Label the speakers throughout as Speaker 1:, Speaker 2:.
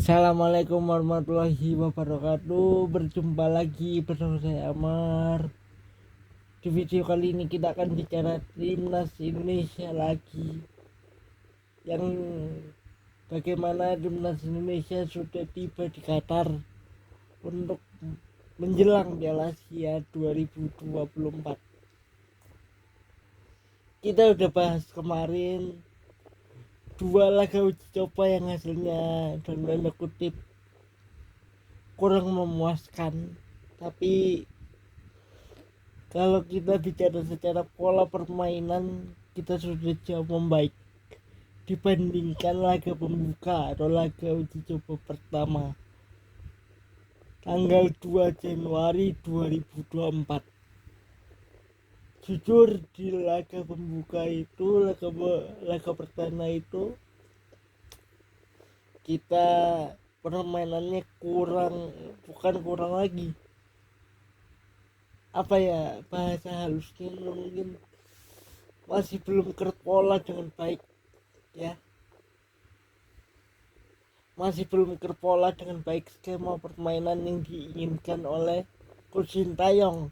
Speaker 1: Assalamualaikum warahmatullahi wabarakatuh. Berjumpa lagi bersama saya Amar. Di video kali ini kita akan bicara timnas Indonesia lagi. Yang bagaimana timnas Indonesia sudah tiba di Qatar untuk menjelang Piala Asia 2024. Kita udah bahas kemarin 2 laga uji coba yang hasilnya dalam tanda kutip kurang memuaskan, tapi kalau kita bicara secara pola permainan kita sudah jauh membaik dibandingkan laga pembuka atau laga uji coba pertama tanggal 2 Januari 2024. Jujur di laga pembuka itu, laga pertama itu kita permainannya bukan kurang lagi, apa ya bahasa halusnya, mungkin masih belum terpola dengan baik ya, masih belum terpola dengan baik skema permainan yang diinginkan oleh Coach Sintayong.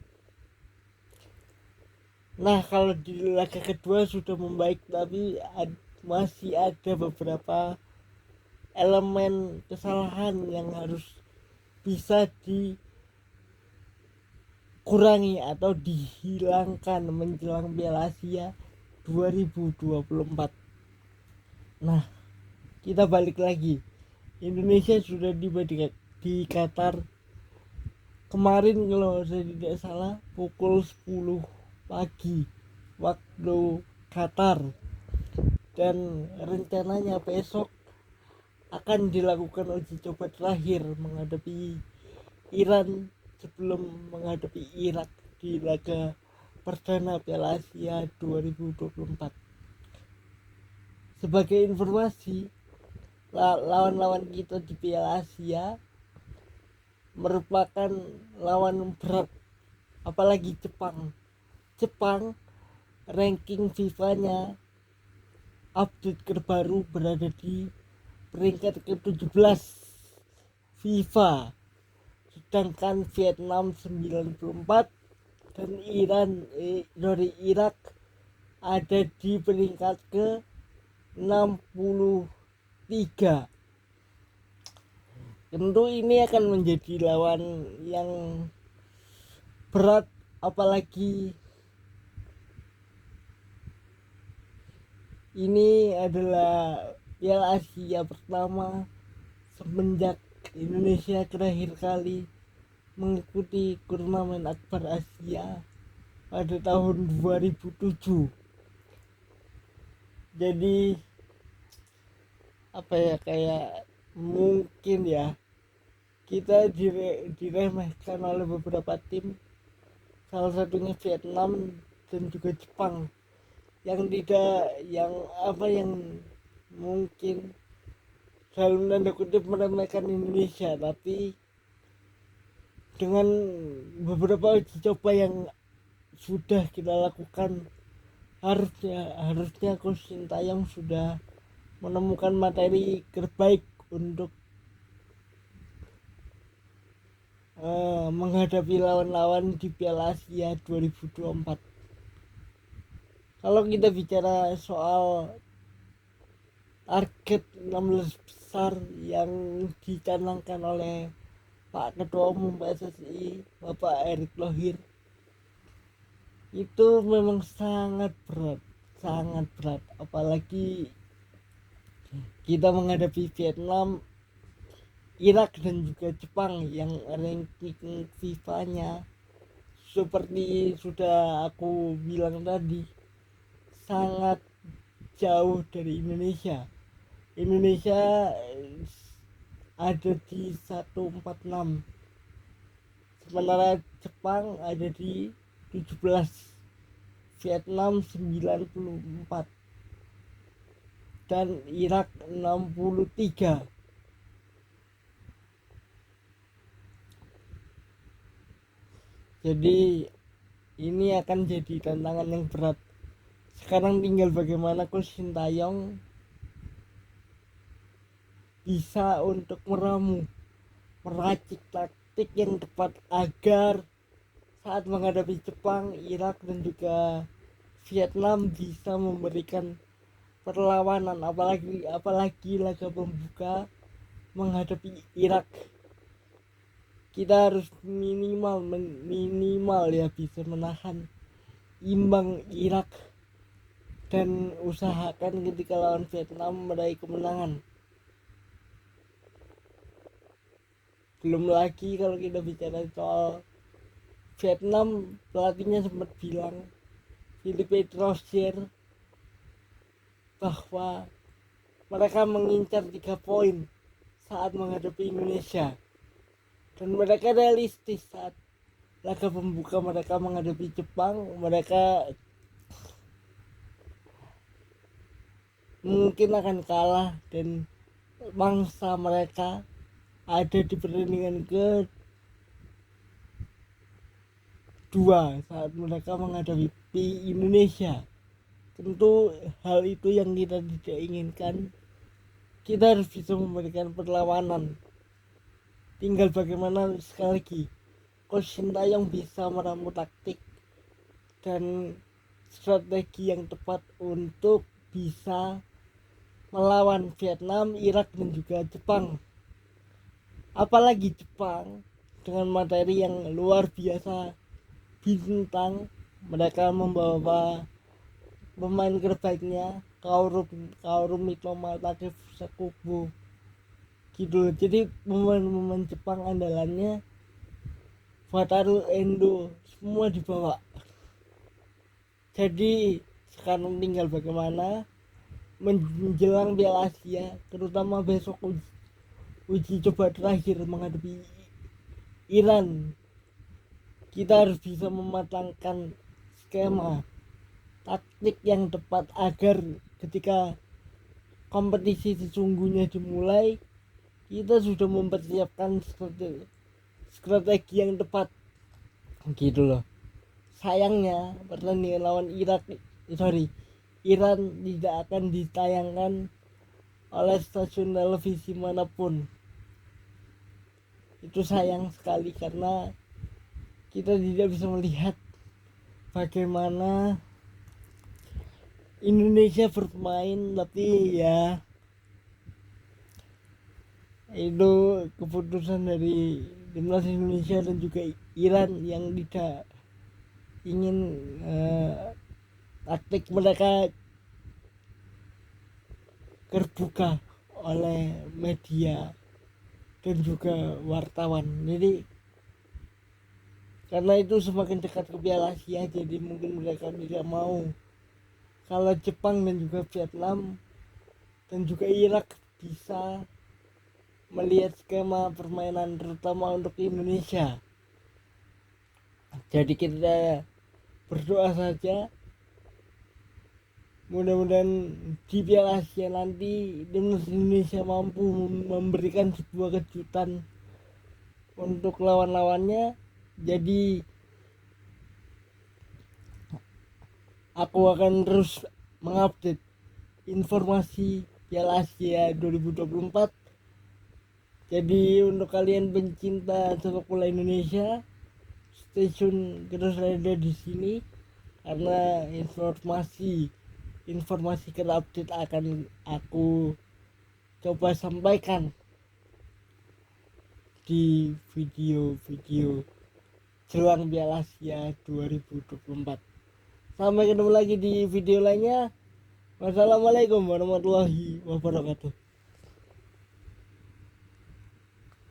Speaker 1: Nah, kalau di laga kedua sudah membaik, tapi masih ada beberapa elemen kesalahan yang harus bisa dikurangi atau dihilangkan menjelang Piala Asia 2024. Nah, kita balik lagi. Indonesia sudah tiba di Qatar kemarin, kalau saya tidak salah pukul 10 pagi waktu Qatar, dan rencananya besok akan dilakukan uji coba terakhir menghadapi Iran sebelum menghadapi Irak di laga perdana Piala Asia 2024. Sebagai informasi, lawan-lawan kita di Piala Asia merupakan lawan berat, apalagi Jepang ranking FIFA-nya update terbaru berada di peringkat ke-17 FIFA, sedangkan Vietnam 94 dan Irak ada di peringkat ke-63. Tentu ini akan menjadi lawan yang berat, apalagi ini adalah Piala Asia pertama semenjak Indonesia terakhir kali mengikuti turnamen Akbar Asia pada tahun 2007. Jadi apa ya, kayak mungkin ya kita diremehkan oleh beberapa tim, salah satunya Vietnam dan juga Jepang, yang mungkin dalam tanda kutip meremehkan Indonesia, tapi dengan beberapa uji coba yang sudah kita lakukan, harusnya Coach Sintayong sudah menemukan materi terbaik untuk menghadapi lawan-lawan di Piala Asia 2024. Kalau kita bicara soal target 16 besar yang dicanangkan oleh Pak Ketua Umum PSSI Bapak Erick Thohir, itu memang sangat berat, apalagi kita menghadapi Vietnam, Irak dan juga Jepang yang ranking FIFA-nya seperti sudah aku bilang tadi sangat jauh dari Indonesia. Indonesia ada di 146, sementara Jepang ada di 17, Vietnam 94 dan Irak 63. Jadi ini akan jadi tantangan yang berat. Sekarang tinggal bagaimana Coach Sintayong bisa untuk meracik taktik yang tepat agar saat menghadapi Jepang, Irak dan juga Vietnam bisa memberikan perlawanan, apalagi laga pembuka menghadapi Irak. Kita harus minimal ya bisa menahan imbang Irak dan usahakan ketika lawan Vietnam meraih kemenangan. Belum lagi kalau kita bicara soal Vietnam, pelatihnya sempat bilang, Philippe Troussier, bahwa mereka mengincar 3 poin saat menghadapi Indonesia, dan mereka realistis saat laga pembuka mereka menghadapi Jepang. Mereka mungkin akan kalah dan mangsa mereka ada di pertandingan kedua saat mereka menghadapi Indonesia. Tentu hal itu yang kita tidak inginkan. Kita harus bisa memberikan perlawanan. Tinggal bagaimana sekali lagi Coach Sintayong bisa meramu taktik dan strategi yang tepat untuk bisa melawan Vietnam, Irak dan juga Jepang. Apalagi Jepang dengan materi yang luar biasa bintang, mereka membawa pemain terbaiknya Kaoru Mitoma Takefusako gitu. Jadi pemain Jepang andalannya Wataru Endo semua dibawa. Jadi sekarang tinggal bagaimana menjelang Piala Asia, terutama besok uji coba terakhir menghadapi Iran, kita harus bisa mematangkan skema taktik yang tepat agar ketika kompetisi sesungguhnya dimulai, kita sudah mempersiapkan strategi yang tepat gitu loh. Sayangnya pertandingan lawan Iran tidak akan ditayangkan oleh stasiun televisi manapun. Itu sayang sekali karena kita tidak bisa melihat bagaimana Indonesia bermain, tapi ya itu keputusan dari timnas Indonesia dan juga Iran yang tidak ingin taktik mereka terbuka oleh media dan juga wartawan. Jadi karena itu semakin dekat ke Piala Asia, jadi mungkin mereka tidak mau kalau Jepang dan juga Vietnam dan juga Irak bisa melihat skema permainan terutama untuk Indonesia. Jadi kita berdoa saja mudah-mudahan di Piala Asia nanti timnas Indonesia mampu memberikan sebuah kejutan untuk lawan-lawannya. Jadi aku akan terus mengupdate informasi Piala Asia 2024. Jadi untuk kalian pencinta sepak bola Indonesia, stay tune terus ada di sini karena informasi terupdate akan aku coba sampaikan di video-video jelang Piala Asia 2024. Sampai ketemu lagi di video lainnya. Wassalamualaikum warahmatullahi wabarakatuh.